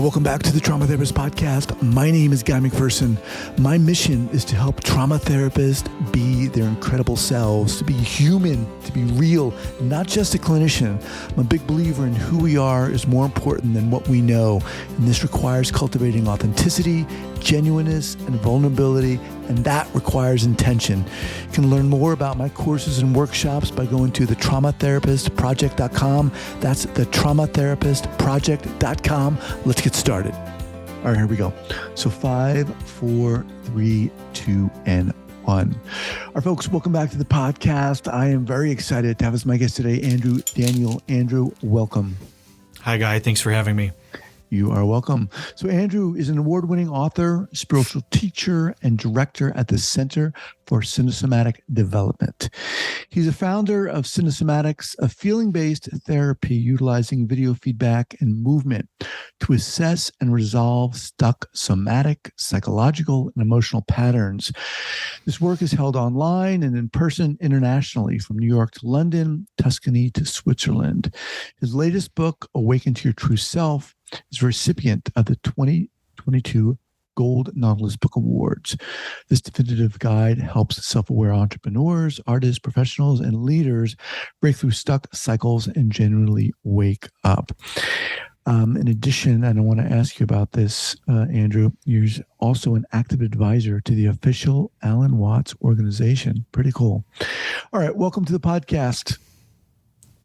welcome back to the Trauma Therapist Podcast. My name is Guy McPherson. My mission is to help trauma therapists be their incredible selves, to be human, to be real, not just a clinician. I'm a big believer in who we are is more important than what we know, and this requires cultivating authenticity, genuineness, and vulnerability, and that requires intention. You can learn more about my courses and workshops by going to thetraumatherapistproject.com. That's thetraumatherapistproject.com. Let's get started. All right, here we go. So 5, 4, 3, 2, and 1. All right, folks, welcome back to the podcast. I am very excited to have as my guest today, Andrew Daniel. Andrew, welcome. Hi, Guy. Thanks for having me. You are welcome. So Andrew is an award-winning author, spiritual teacher, and director at the Center for Cinesomatic Development. He's a founder of Cinesomatics, a feeling-based therapy utilizing video feedback and movement to assess and resolve stuck somatic, psychological, and emotional patterns. This work is held online and in person internationally, from New York to London, Tuscany to Switzerland. His latest book, Awaken to Your True Self, is recipient of the 2022 Gold Nautilus Book Awards. This definitive guide helps self-aware entrepreneurs, artists, professionals, and leaders break through stuck cycles and genuinely wake up. In addition, and I want to ask you about this, Andrew, you're also an active advisor to the official Alan Watts organization. Pretty cool. All right, welcome to the podcast.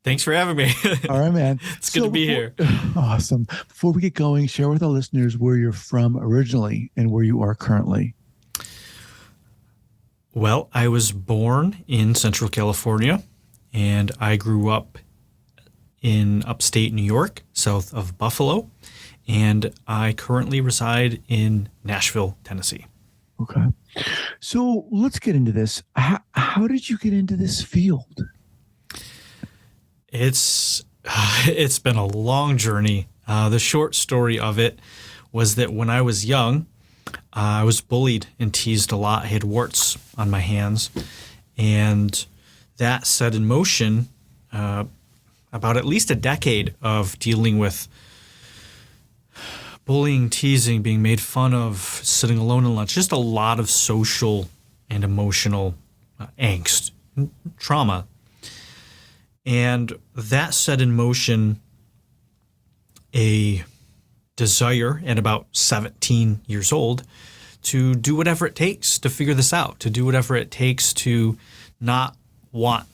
Thanks for having me. All right, man. It's good to be here. Awesome. Before we get going, share with our listeners where you're from originally and where you are currently. Well, I was born in Central California, and I grew up in upstate New York, south of Buffalo, and I currently reside in Nashville, Tennessee. Okay. So let's get into this. How did you get into this field? It's been a long journey. The short story of it was that when I was young, I was bullied and teased a lot. I had warts on my hands, and that set in motion about at least a decade of dealing with bullying, teasing, being made fun of, sitting alone at lunch, just a lot of social and emotional angst, trauma. And that set in motion a desire at about 17 years old to do whatever it takes to figure this out, to do whatever it takes to not want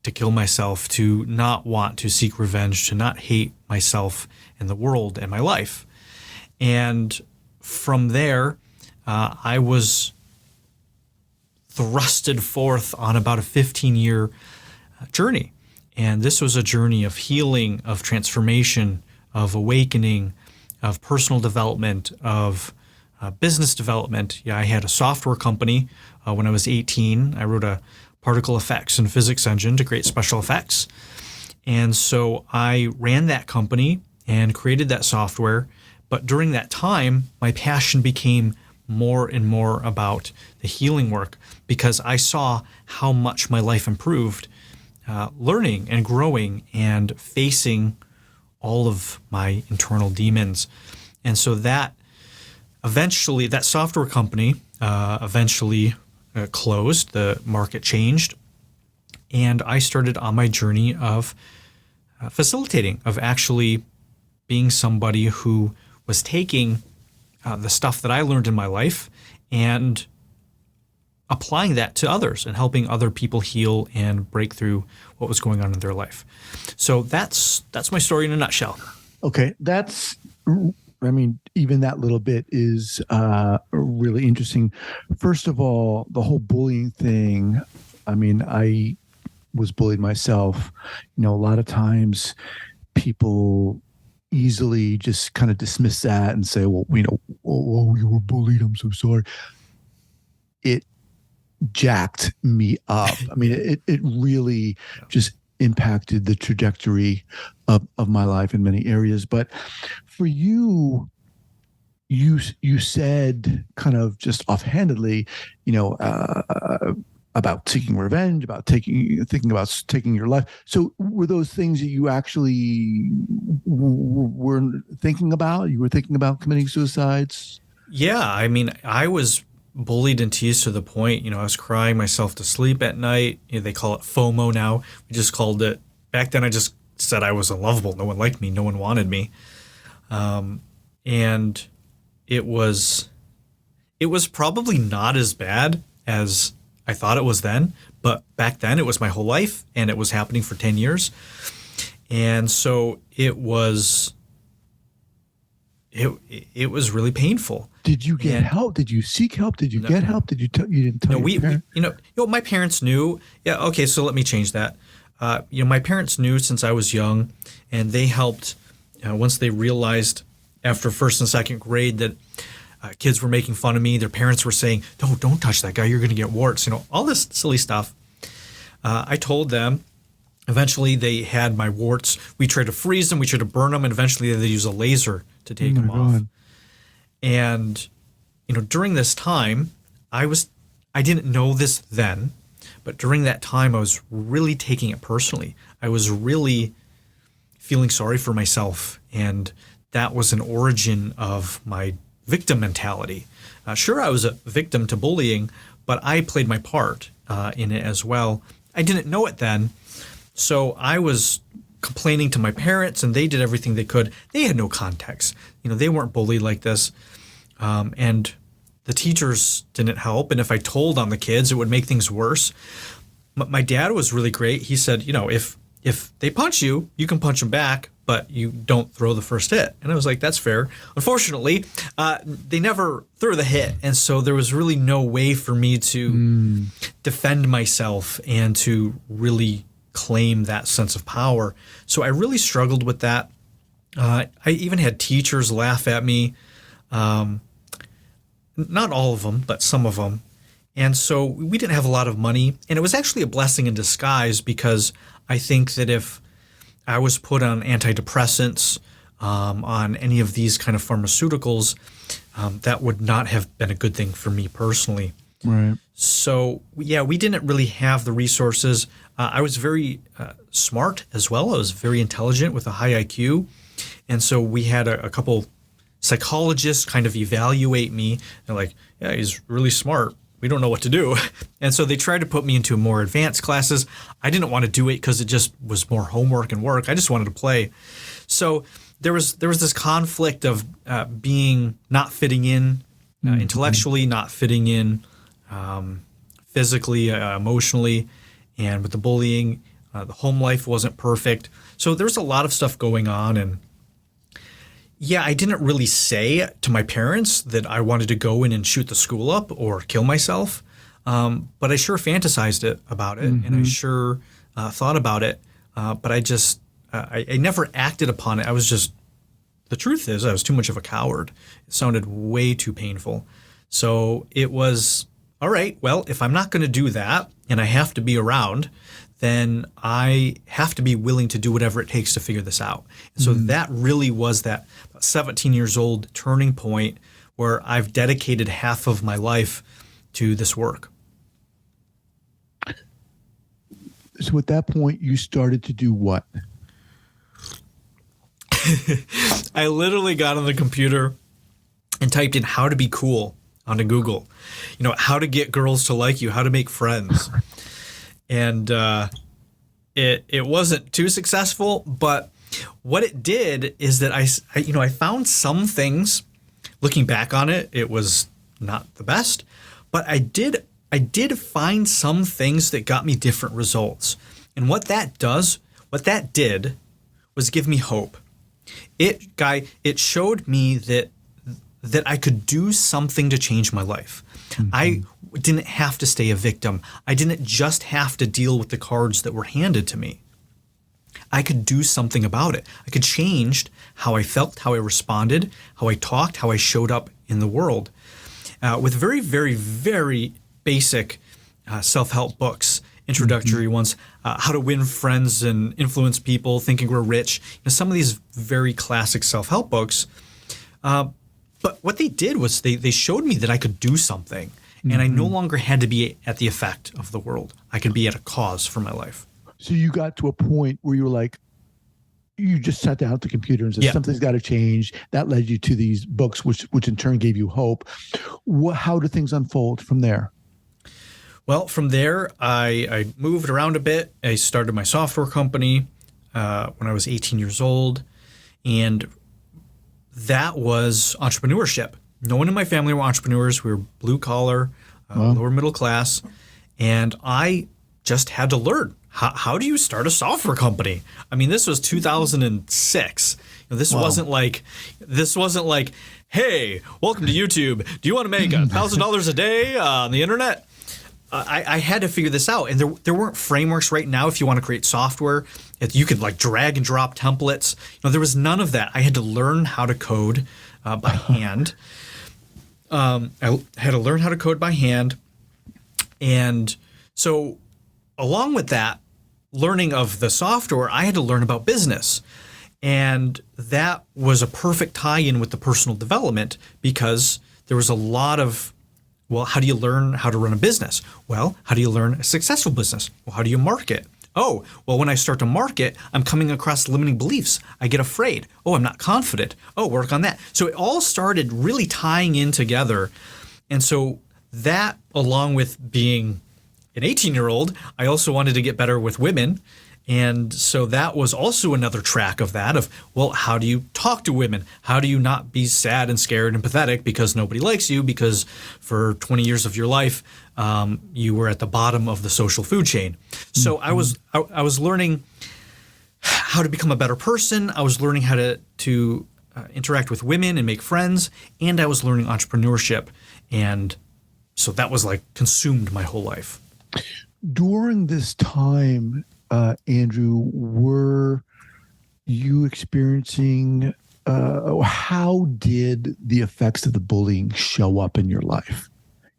to kill myself, to not want to seek revenge, to not hate myself and the world and my life. And from there, I was thrusted forth on about a 15-year journey. And this was a journey of healing, of transformation, of awakening, of personal development, of business development. Yeah, I had a software company when I was 18. I wrote a particle effects and physics engine to create special effects. And so I ran that company and created that software. But during that time, my passion became more and more about the healing work because I saw how much my life improved learning and growing and facing all of my internal demons. And so that eventually, that software company eventually closed, the market changed, and I started on my journey of facilitating, of actually being somebody who was taking the stuff that I learned in my life and applying that to others and helping other people heal and break through what was going on in their life. So that's my story in a nutshell. Okay. Even that little bit is really interesting. First of all, the whole bullying thing, I was bullied myself. A lot of times people easily just kind of dismiss that and say, well, oh, you were bullied, I'm so sorry. It jacked me up. It really just impacted the trajectory of my life in many areas. But for you said kind of just offhandedly, about seeking revenge, about thinking about taking your life. So were those things that you actually were thinking about? You were thinking about committing suicides? Yeah, I mean, I was bullied and teased to the point, I was crying myself to sleep at night. They call it FOMO now. We just called it, back then I just said I was unlovable. No one liked me. No one wanted me. And it was probably not as bad as I thought it was then, but back then it was my whole life and it was happening for 10 years. And so it was really painful. Did you get help? Did you seek help? Did you get help? Did you you didn't tell your parents? My parents knew. Yeah. Okay. So let me change that. My parents knew since I was young, and they helped once they realized after first and second grade that kids were making fun of me. Their parents were saying, don't touch that guy. You're going to get warts. All this silly stuff. I told them. Eventually, they had my warts. We tried to freeze them. We tried to burn them. And eventually, they use a laser to take them off. And, during this time, I didn't know this then, but during that time, I was really taking it personally. I was really feeling sorry for myself. And that was an origin of my victim mentality. Sure, I was a victim to bullying, but I played my part in it as well. I didn't know it then. So I was complaining to my parents, and they did everything they could. They had no context. They weren't bullied like this. And the teachers didn't help. And if I told on the kids, it would make things worse. My dad was really great. He said, if they punch you, you can punch them back, but you don't throw the first hit. And I was like, that's fair. Unfortunately, they never threw the hit. And so there was really no way for me to defend myself and to really claim that sense of power. So I really struggled with that. I even had teachers laugh at me. Not all of them, but some of them. And so we didn't have a lot of money. And it was actually a blessing in disguise, because I think that if I was put on antidepressants, on any of these kind of pharmaceuticals, that would not have been a good thing for me personally. Right. So, yeah, we didn't really have the resources. I was very smart as well. I was very intelligent with a high IQ. And so we had a couple psychologists kind of evaluate me. They're like, yeah, he's really smart. We don't know what to do. And so they tried to put me into more advanced classes. I didn't want to do it because it just was more homework and work. I just wanted to play. So there was this conflict of being not fitting in intellectually, not fitting in physically, emotionally, and with the bullying, the home life wasn't perfect. So there's a lot of stuff going on. And yeah, I didn't really say to my parents that I wanted to go in and shoot the school up or kill myself. But I sure fantasized about it, and I sure thought about it. But I never acted upon it. The truth is, I was too much of a coward. It sounded way too painful. So it was, all right, well, if I'm not going to do that and I have to be around, then I have to be willing to do whatever it takes to figure this out. And so that really was that 17 years old turning point where I've dedicated half of my life to this work. So at that point, you started to do what? I literally got on the computer and typed in how to be cool onto Google. How to get girls to like you, how to make friends. And it wasn't too successful, but what it did is that I found some things. Looking back on it, it was not the best, but I did find some things that got me different results. And what that did was give me hope. It showed me that I could do something to change my life. I didn't have to stay a victim. I didn't just have to deal with the cards that were handed to me. I could do something about it. I could change how I felt, how I responded, how I talked, how I showed up in the world. With very, very, very basic self-help books, introductory ones, How to Win Friends and Influence People, Think and Grow Rich, some of these very classic self-help books. But what they did was they showed me that I could do something. And I no longer had to be at the effect of the world. I could be at a cause for my life. So you got to a point where you were like, you just sat down at the computer and said, something's got to change. That led you to these books, which in turn gave you hope. How did things unfold from there? Well, from there, I moved around a bit. I started my software company when I was 18 years old. And that was entrepreneurship. No one in my family were entrepreneurs. We were blue collar, lower middle class. And I just had to learn. How do you start a software company? I mean, this was 2006. This wasn't like, hey, welcome to YouTube. Do you want to make $1,000 a day on the internet? I had to figure this out. And there weren't frameworks right now. If you want to create software, you could like drag and drop templates. There was none of that. I had to learn how to code by hand. I had to learn how to code by hand. And so along with that, learning of the software, I had to learn about business. And that was a perfect tie-in with the personal development because there was a lot of, well, how do you learn how to run a business? Well, how do you learn a successful business? Well, how do you market? Oh, well, when I start to market, I'm coming across limiting beliefs. I get afraid. Oh, I'm not confident. Oh, work on that. So it all started really tying in together. And so that, along with being an 18-year-old, I also wanted to get better with women. And so that was also another track of that of, well, how do you talk to women? How do you not be sad and scared and pathetic because nobody likes you because for 20 years of your life, you were at the bottom of the social food chain. So I was learning how to become a better person. I was learning how to interact with women and make friends. And I was learning entrepreneurship. And so that was like consumed my whole life. During this time, Andrew, were you experiencing, how did the effects of the bullying show up in your life?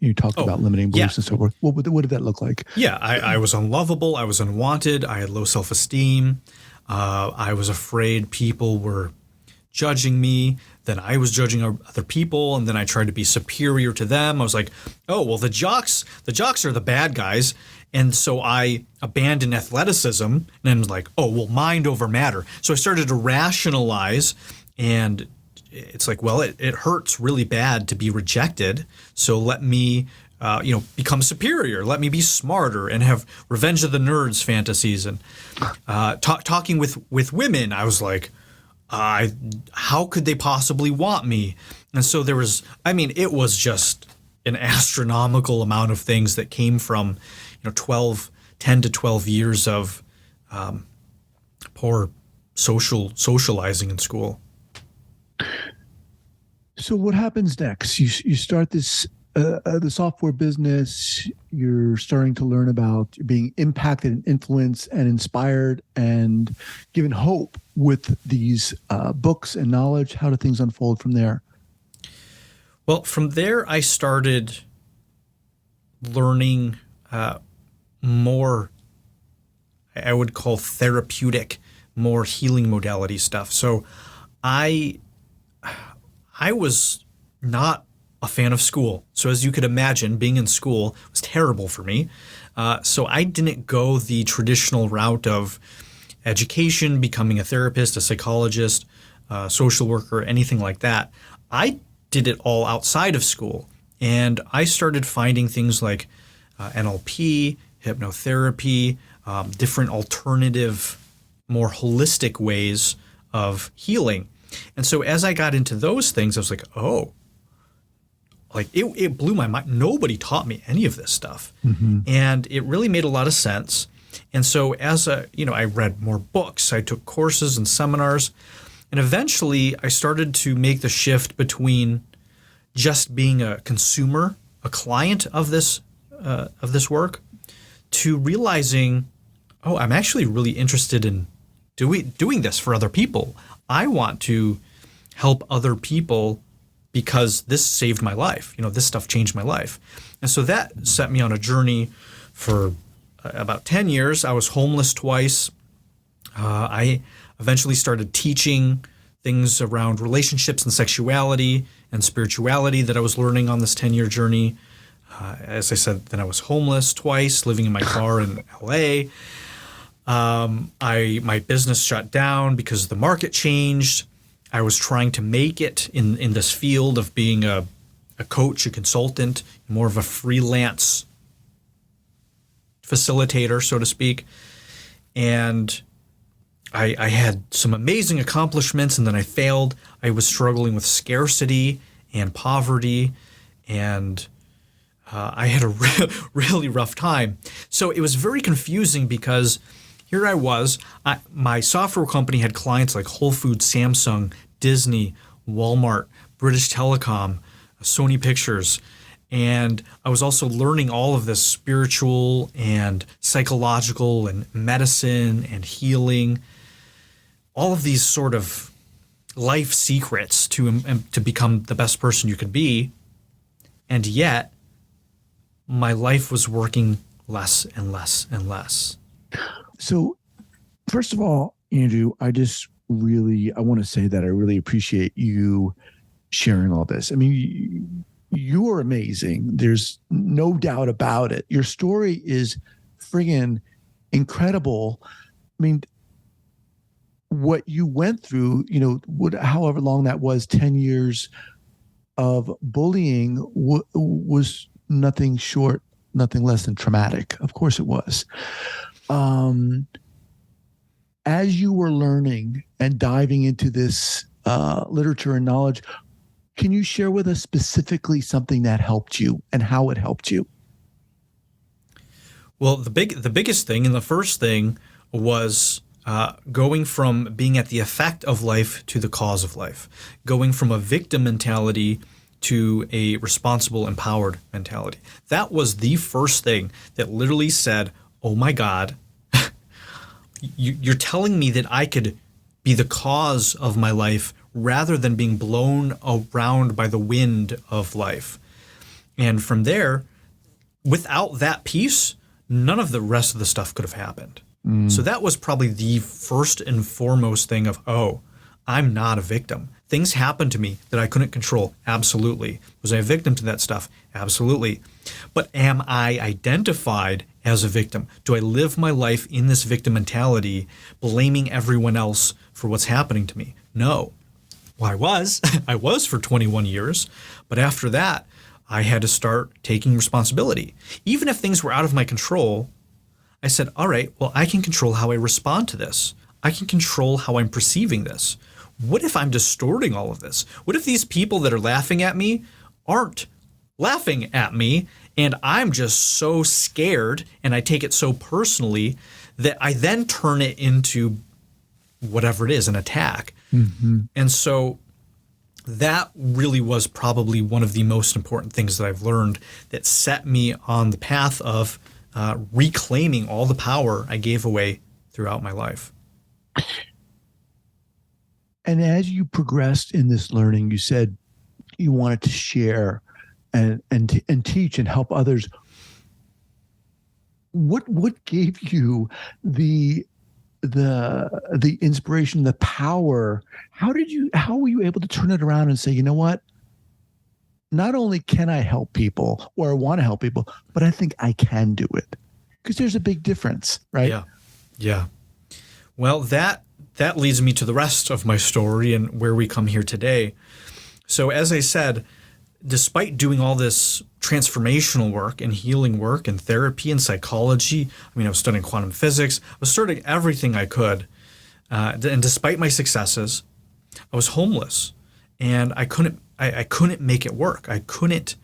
You talked about limiting beliefs and so forth. What did that look like? Yeah, I was unlovable. I was unwanted. I had low self-esteem. I was afraid people were judging me. Then I was judging other people, and then I tried to be superior to them. I was like, oh, well, the jocks are the bad guys. And so I abandoned athleticism, and then was like, oh, well, mind over matter. So I started to rationalize, and it's like, well, it hurts really bad to be rejected. So let me, become superior. Let me be smarter and have revenge of the nerds fantasies. And talking with women, I was like, how could they possibly want me? And so it was just an astronomical amount of things that came from, 10 to 12 years of poor socializing in school. So what happens next? You start this the software business. You're starting to learn about being impacted and influenced and inspired and given hope with these books and knowledge. How do things unfold from there? Well, from there, I started learning more, I would call therapeutic, more healing modality stuff. So I was not a fan of school. So as you could imagine, being in school was terrible for me. So I didn't go the traditional route of education, becoming a therapist, a psychologist, social worker, anything like that. I did it all outside of school. And I started finding things like NLP, hypnotherapy, different alternative, more holistic ways of healing. And so as I got into those things, I was like, oh, like it blew my mind. Nobody taught me any of this stuff. Mm-hmm. And it really made a lot of sense. And so I read more books, I took courses and seminars, and eventually I started to make the shift between just being a consumer, a client of this work, to realizing, oh, I'm actually really interested in doing this for other people. I want to help other people because this saved my life. This stuff changed my life. And so that set me on a journey for about 10 years. I was homeless twice. I eventually started teaching things around relationships and sexuality and spirituality that I was learning on this 10-year journey. As I said, then I was homeless twice, living in my car in LA. My business shut down because the market changed. I was trying to make it in this field of being a coach, a consultant, more of a freelance facilitator, so to speak. And I had some amazing accomplishments, and then I failed. I was struggling with scarcity and poverty, and I had a really rough time. So it was very confusing because here I was. My software company had clients like Whole Foods, Samsung, Disney, Walmart, British Telecom, Sony Pictures. And I was also learning all of this spiritual and psychological and medicine and healing, all of these sort of life secrets to become the best person you could be. And yet, my life was working less and less and less. So, first of all, Andrew, I want to say that I really appreciate you sharing all this. I mean, you are amazing. There's no doubt about it. Your story is friggin' incredible. I mean, what you went through, however long that was, 10 years of bullying was nothing less than traumatic. Of course it was. As you were learning and diving into this literature and knowledge, can you share with us specifically something that helped you and how it helped you? Well, the biggest thing and the first thing was going from being at the effect of life to the cause of life, going from a victim mentality to a responsible, empowered mentality. That was the first thing that literally said, oh my God, you're telling me that I could be the cause of my life rather than being blown around by the wind of life. And from there, without that piece, none of the rest of the stuff could have happened. So that was probably the first and foremost thing of, oh, I'm not a victim. Things happened to me that I couldn't control. Absolutely. Was I a victim to that stuff? Absolutely. But am I identified as a victim? Do I live my life in this victim mentality, blaming everyone else for what's happening to me? No. Well, I was for 21 years. But after that, I had to start taking responsibility. Even if things were out of my control, I said, all right, well, I can control how I respond to this. I can control how I'm perceiving this. What if I'm distorting all of this? What if these people that are laughing at me aren't laughing at me and I'm just so scared and I take it so personally that I then turn it into whatever it is, an attack. Mm-hmm. And so that really was probably one of the most important things that I've learned that set me on the path of reclaiming all the power I gave away throughout my life. And as you progressed in this learning, you said you wanted to share and teach and help others. What gave you the inspiration, the power? How were you able to turn it around and say, you know what? Not only can I help people or I want to help people, but I think I can do it. Because there's a big difference, right? Yeah. Well, that leads me to the rest of my story and where we come here today. So as I said, despite doing all this transformational work and healing work and therapy and psychology, I was studying quantum physics, I was studying everything I could. And despite my successes, I was homeless and I couldn't make it work. I couldn't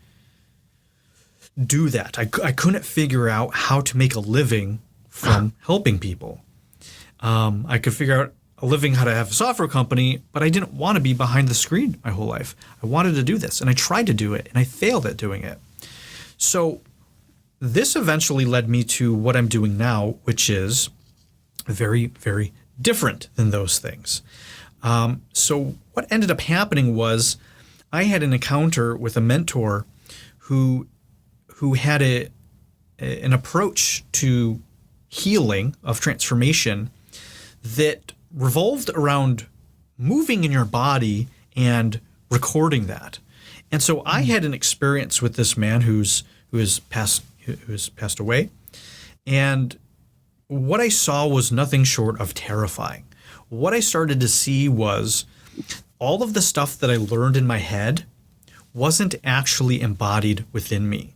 do that. I couldn't figure out how to make a living from helping people. I could figure out a living how to have a software company, but I didn't want to be behind the screen my whole life. I wanted to do this, and I tried to do it, and I failed at doing it. So this eventually led me to what I'm doing now, which is very, very different than those things. So what ended up happening was I had an encounter with a mentor who had an approach to healing, of transformation, that revolved around moving in your body and recording that. And so I had an experience with this man who's who has passed away. And what I saw was nothing short of terrifying. What I started to see was all of the stuff that I learned in my head wasn't actually embodied within me.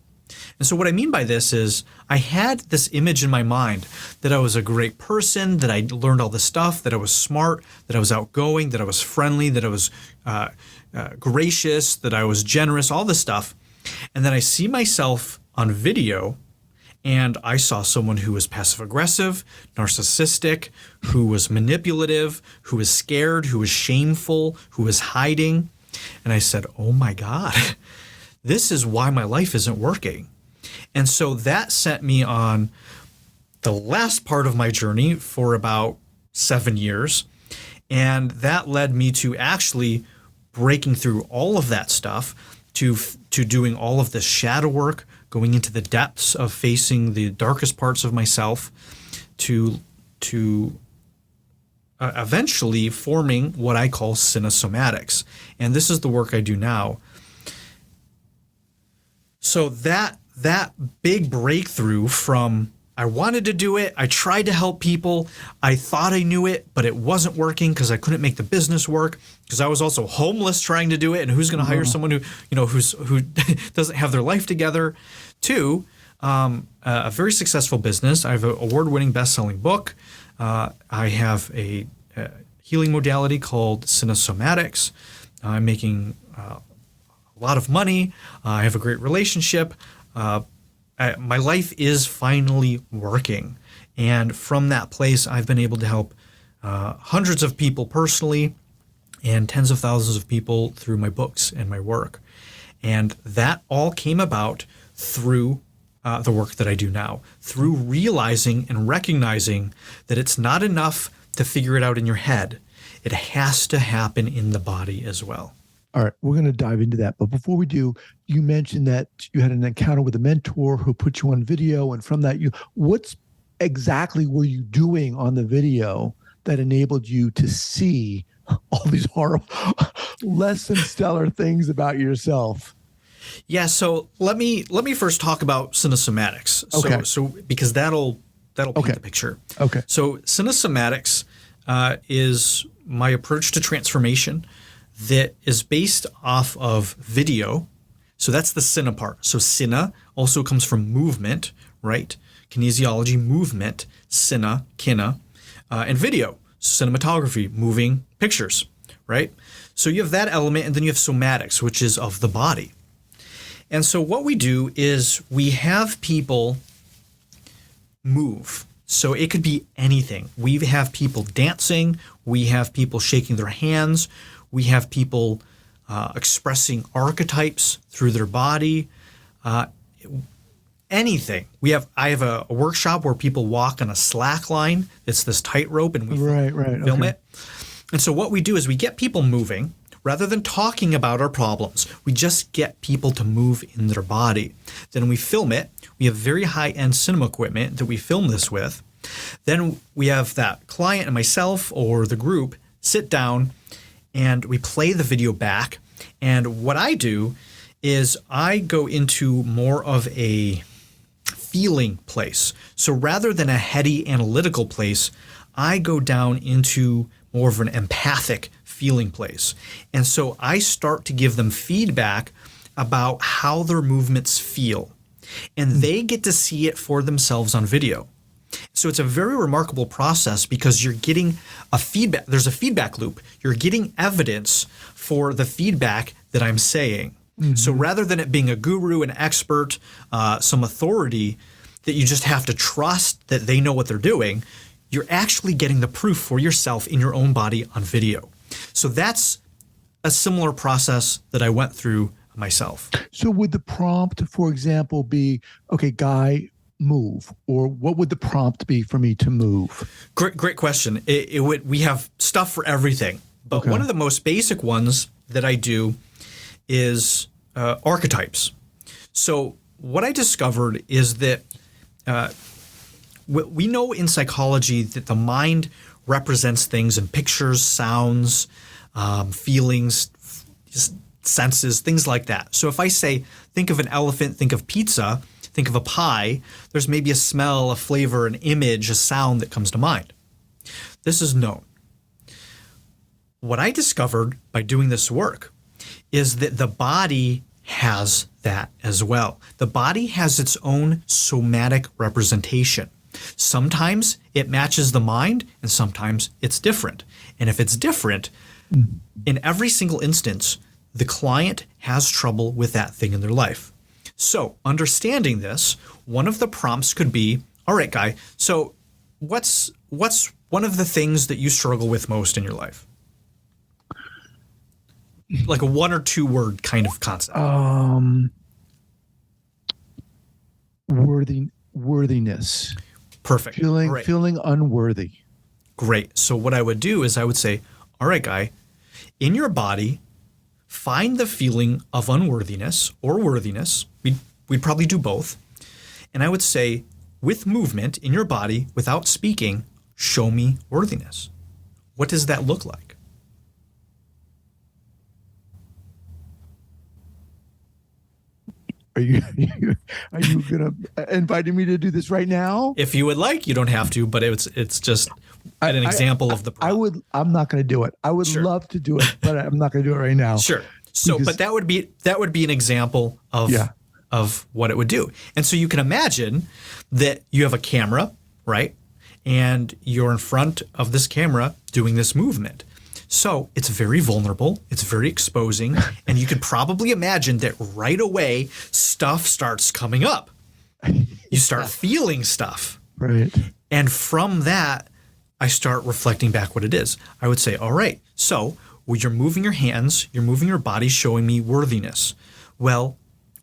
And so what I mean by this is I had this image in my mind that I was a great person, that I learned all this stuff, that I was smart, that I was outgoing, that I was friendly, that I was gracious, that I was generous, all this stuff. And then I see myself on video, and I saw someone who was passive-aggressive, narcissistic, who was manipulative, who was scared, who was shameful, who was hiding. And I said, oh my God, this is why my life isn't working. And so that sent me on the last part of my journey for about 7 years. And that led me to actually breaking through all of that stuff, to doing all of this shadow work, going into the depths of facing the darkest parts of myself, to eventually forming what I call Cinesomatics. And this is the work I do now. So that big breakthrough from I wanted to do it, I tried to help people, I thought I knew it, but it wasn't working because I couldn't make the business work, because I was also homeless trying to do it, and who's going to hire someone who doesn't have their life together, to a very successful business. I have an award-winning best-selling book. I have a healing modality called Cinesomatics. I'm making a lot of money. I have a great relationship. My life is finally working. And from that place, I've been able to help hundreds of people personally and tens of thousands of people through my books and my work. And that all came about through the work that I do now, through realizing and recognizing that it's not enough to figure it out in your head. It has to happen in the body as well. All right, we're going to dive into that. But before we do, you mentioned that you had an encounter with a mentor who put you on video. And from that, what's exactly were you doing on the video that enabled you to see all these horrible, less than stellar things about yourself? Yeah, so let me first talk about Cinesomatics. Okay. So because that'll paint the picture. Okay. So Cinesomatics is my approach to transformation that is based off of video. So that's the cine part. So cine also comes from movement, right? Kinesiology, movement, cine, kina, and video, cinematography, moving pictures, right? So you have that element, and then you have somatics, which is of the body. And so what we do is we have people move. So it could be anything. We have people dancing. We have people shaking their hands. We have people expressing archetypes through their body. Anything. I have a workshop where people walk on a slack line. It's this tightrope, and we film it. And so what we do is we get people moving. Rather than talking about our problems, we just get people to move in their body. Then we film it. We have very high-end cinema equipment that we film this with. Then we have that client and myself or the group sit down and we play the video back. And what I do is I go into more of a feeling place. So rather than a heady analytical place, I go down into more of an empathic feeling place. And so I start to give them feedback about how their movements feel. And they get to see it for themselves on video. So it's a very remarkable process because you're getting a feedback. There's a feedback loop. You're getting evidence for the feedback that I'm saying. Mm-hmm. So rather than it being a guru, an expert, some authority that you just have to trust that they know what they're doing, you're actually getting the proof for yourself in your own body on video. So that's a similar process that I went through myself. So would the prompt, for example, be, okay, Guy, move? Or what would the prompt be for me to move? Great question. We have stuff for everything. But one of the most basic ones that I do is archetypes. So what I discovered is that we know in psychology that the mind represents things in pictures, sounds, feelings, just senses, things like that. So if I say, think of an elephant, think of pizza, think of a pie, there's maybe a smell, a flavor, an image, a sound that comes to mind. This is known. What I discovered by doing this work is that the body has that as well. The body has its own somatic representation. Sometimes it matches the mind and sometimes it's different. And if it's different, in every single instance, the client has trouble with that thing in their life. So understanding this, one of the prompts could be, all right, Guy, so what's one of the things that you struggle with most in your life? Like a 1 or 2 word kind of concept. Worthiness. Perfect. Feeling unworthy. Great. So what I would do is I would say, all right, Guy, in your body, find the feeling of unworthiness or worthiness. We'd probably do both. And I would say, with movement in your body, without speaking, show me worthiness. What does that look like? Are you gonna inviting me to do this right now? If you would like, you don't have to, but it's just an example of the problem. I'm not going to do it. I would love to do it, but I'm not going to do it right now. Sure. So, but that would be an example of what it would do. And so you can imagine that you have a camera, right? And you're in front of this camera doing this movement. So it's very vulnerable, it's very exposing, and you could probably imagine that right away stuff starts coming up. You start feeling stuff. Right. And from that, I start reflecting back what it is. I would say, all right, so you're moving your hands, you're moving your body, showing me worthiness. Well,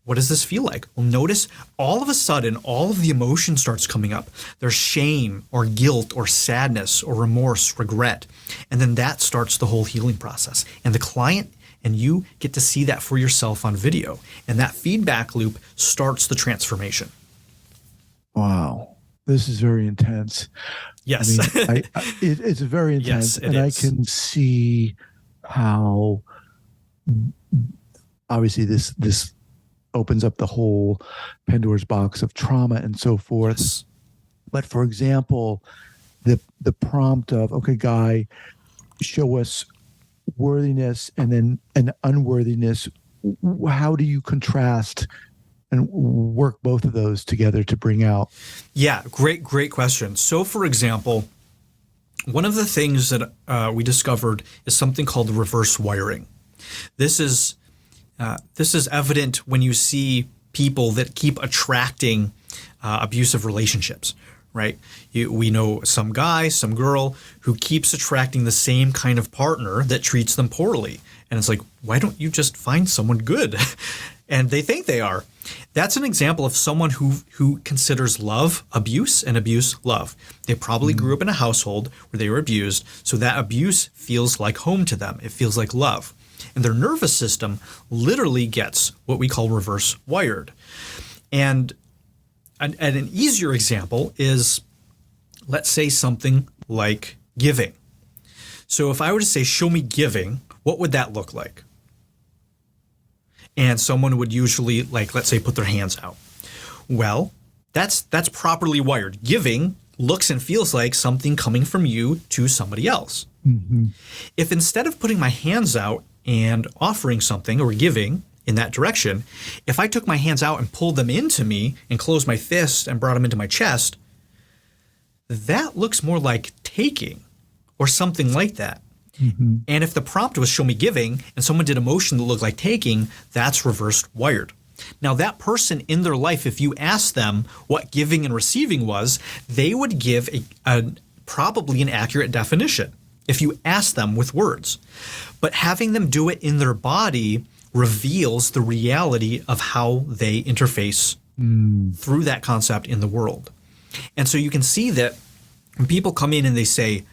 what does this feel like? Well, notice all of a sudden, all of the emotion starts coming up. There's shame or guilt or sadness or remorse, regret. And then that starts the whole healing process. And the client and you get to see that for yourself on video. And that feedback loop starts the transformation. Wow. This is very intense. Yes. I mean, it's very intense. Yes, it and is. I can see how obviously this opens up the whole Pandora's box of trauma and so forth. Yes. But for example, the prompt of, okay, Guy, show us worthiness and then an unworthiness. How do you contrast and work both of those together to bring out? Yeah, great question. So for example, one of the things that we discovered is something called reverse wiring. This is evident when you see people that keep attracting abusive relationships, right? We know some guy, some girl who keeps attracting the same kind of partner that treats them poorly. And it's like, why don't you just find someone good? And they think they are. That's an example of someone who considers love abuse and abuse love. They probably grew up in a household where they were abused, so that abuse feels like home to them. It feels like love. And their nervous system literally gets what we call reverse wired. And an easier example is, let's say something like giving. So if I were to say, show me giving, what would that look like? And someone would usually, like, let's say, put their hands out. Well, that's properly wired. Giving looks and feels like something coming from you to somebody else. Mm-hmm. If instead of putting my hands out and offering something or giving in that direction, if I took my hands out and pulled them into me and closed my fist and brought them into my chest, that looks more like taking or something like that. Mm-hmm. And if the prompt was show me giving and someone did a motion that looked like taking, that's reversed wired. Now that person in their life, if you asked them what giving and receiving was, they would give probably an accurate definition if you ask them with words. But having them do it in their body reveals the reality of how they interface through that concept in the world. And so you can see that when people come in and they say,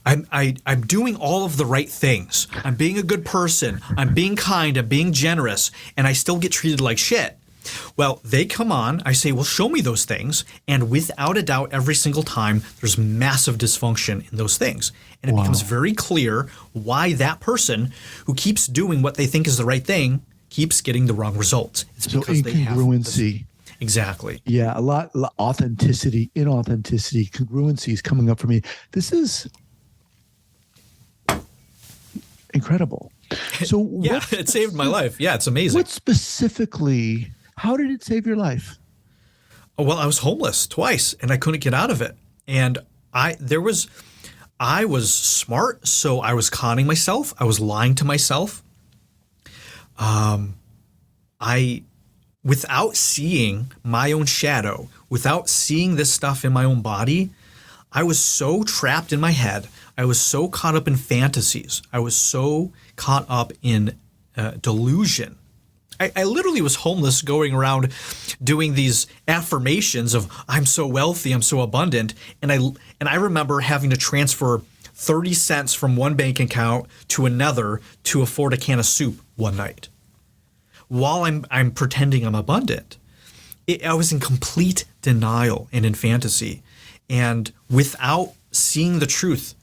I'm doing all of the right things. I'm being a good person. I'm being kind. I'm being generous. And I still get treated like shit. Well, they come on, I say, well, show me those things. And without a doubt, every single time, there's massive dysfunction in those things. And it becomes very clear why that person who keeps doing what they think is the right thing keeps getting the wrong results. It's So because they have incongruency. Exactly. Yeah, a lot authenticity, inauthenticity, congruency is coming up for me. This is incredible. So Yeah, it saved my life. Yeah, it's amazing. What specifically, how did it save your life? Oh, well, I was homeless twice and I couldn't get out of it. And I was smart, so I was conning myself. I was lying to myself. Without seeing my own shadow, without seeing this stuff in my own body, I was so trapped in my head. I was so caught up in fantasies. I was so caught up in delusion. I literally was homeless, going around doing these affirmations of I'm so wealthy, I'm so abundant, and I remember having to transfer 30 cents from one bank account to another to afford a can of soup one night, while I'm pretending I'm abundant. I was in complete denial and in fantasy, and without seeing the truth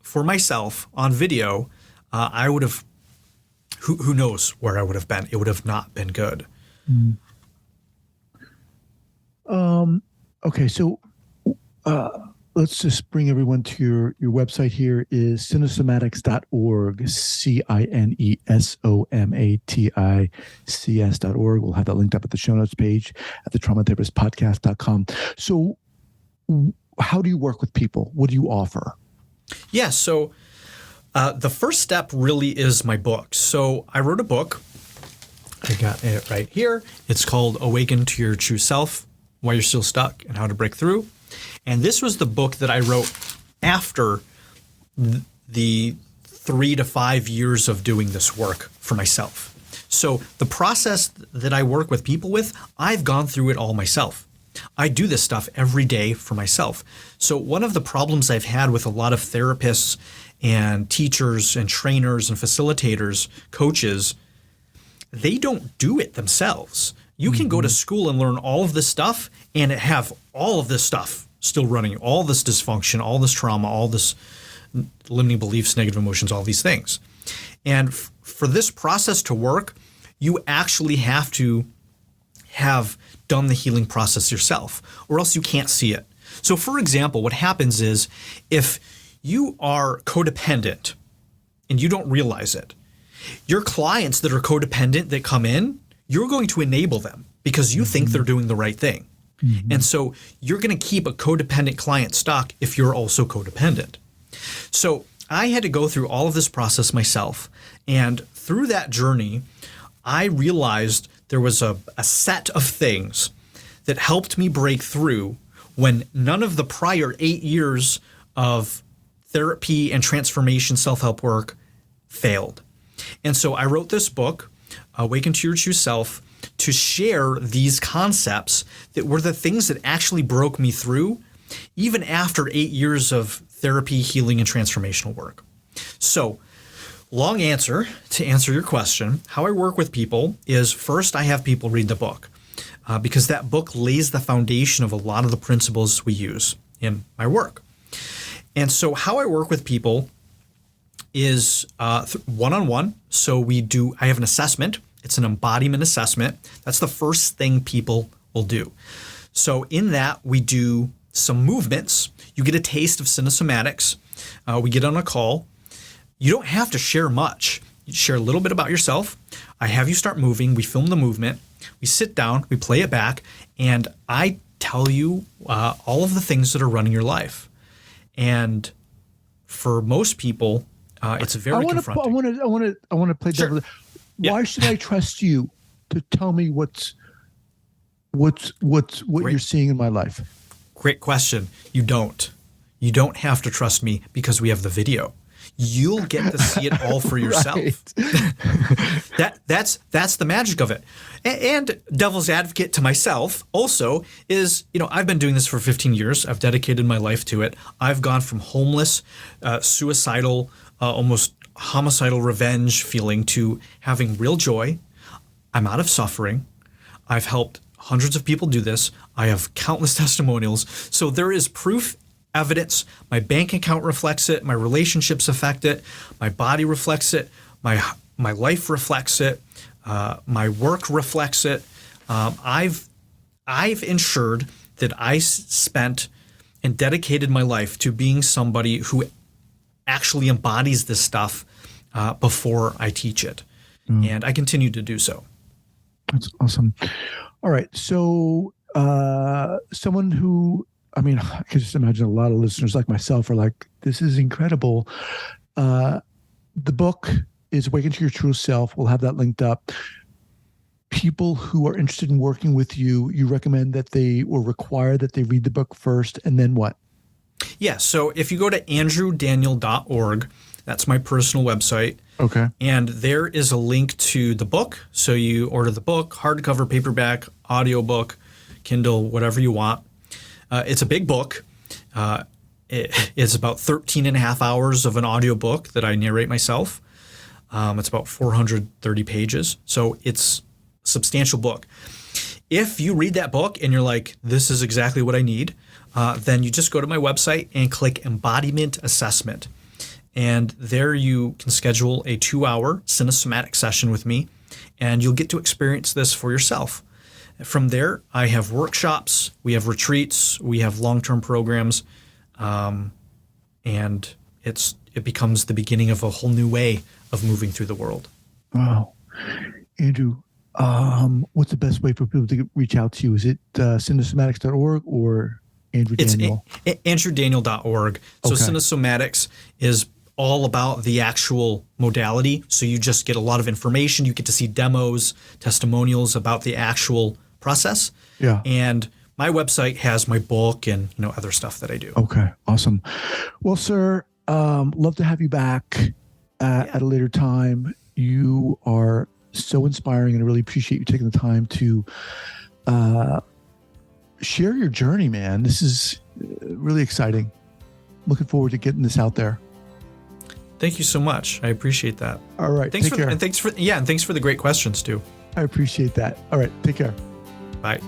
for myself on video, I would have. Who knows where I would have been? It would have not been good. Okay, so let's just bring everyone to your website. Here is cinesomatics.org, cinesomatics.org. We'll have that linked up at the show notes page at the traumatherapistpodcast.com. So how do you work with people? What do you offer? Yeah, so the first step really is my book. So I wrote a book. I got it right here. It's called Awaken to Your True Self, Why You're Still Stuck and How to Break Through. And this was the book that I wrote after the 3 to 5 years of doing this work for myself. So the process that I work with people with, I've gone through it all myself. I do this stuff every day for myself. So one of the problems I've had with a lot of therapists and teachers and trainers and facilitators, coaches, they don't do it themselves. You can go to school and learn all of this stuff and have all of this stuff still running, all this dysfunction, all this trauma, all this limiting beliefs, negative emotions, all these things. And for this process to work, you actually have to have done the healing process yourself, or else you can't see it. So for example, what happens is if you are codependent and you don't realize it, your clients that are codependent that come in, you're going to enable them because you think they're doing the right thing. And so you're going to keep a codependent client stuck if you're also codependent. So I had to go through all of this process myself. And through that journey, I realized there was a set of things that helped me break through when none of the prior 8 years of therapy and transformation self-help work failed. And so I wrote this book, Awaken to Your True Self, to share these concepts that were the things that actually broke me through, even after 8 years of therapy, healing, and transformational work. So, long answer to answer your question, how I work with people is first I have people read the book because that book lays the foundation of a lot of the principles we use in my work. And so how I work with people is one-on-one. So I have an assessment. It's an embodiment assessment. That's the first thing people will do. So in that, we do some movements. You get a taste of cinesomatics. We get on a call. You don't have to share much. You share a little bit about yourself. I have you start moving. We film the movement. We sit down. We play it back. And I tell you all of the things that are running your life. And for most people, it's very confronting. I want to play devil. Yeah. Why should I trust you to tell me what you're seeing in my life? Great question. You don't. You don't have to trust me because we have the video. You'll get to see it all for yourself. That's the magic of it. And devil's advocate to myself also is, I've been doing this for 15 years. I've dedicated my life to it. I've gone from homeless, suicidal, almost homicidal revenge feeling to having real joy. I'm out of suffering. I've helped hundreds of people do this. I have countless testimonials. So there is proof, evidence. My bank account reflects it. My relationships affect it. My body reflects it. My life reflects it. My work reflects it. I've ensured that I spent and dedicated my life to being somebody who actually embodies this stuff before I teach it. And I continue to do so. That's awesome. All right. So someone who, I mean, I can just imagine a lot of listeners like myself are like, this is incredible. The book is Awaken to Your True Self. We'll have that linked up. People who are interested in working with you, you recommend that they or require that they read the book first, and then what? Yeah. So if you go to andrewdaniel.org, that's my personal website. Okay. And there is a link to the book. So you order the book, hardcover, paperback, audiobook, Kindle, whatever you want. It's a big book. It's about 13 and a half hours of an audiobook that I narrate myself. It's about 430 pages. So it's a substantial book. If you read that book and you're like, this is exactly what I need, then you just go to my website and click Embodiment Assessment. And there you can schedule a 2-hour Cinesomatic session with me, and you'll get to experience this for yourself. From there, I have workshops, we have retreats, we have long-term programs, and it becomes the beginning of a whole new way of moving through the world. Wow. Andrew, what's the best way for people to reach out to you? Is it cinesomatics.org or Andrew Daniel? It's andrewdaniel.org. So Okay. Cinesomatics is all about the actual modality. So you just get a lot of information. You get to see demos, testimonials about the actual process. Yeah. And my website has my book and other stuff that I do. Okay. Awesome. Well, sir, love to have you back at a later time. You are so inspiring, and I really appreciate you taking the time to share your journey, man. This is really exciting. Looking forward to getting this out there. Thank you so much. I appreciate that. All right. Thanks take care. And thanks for the great questions too. I appreciate that. All right. Take care. Bye.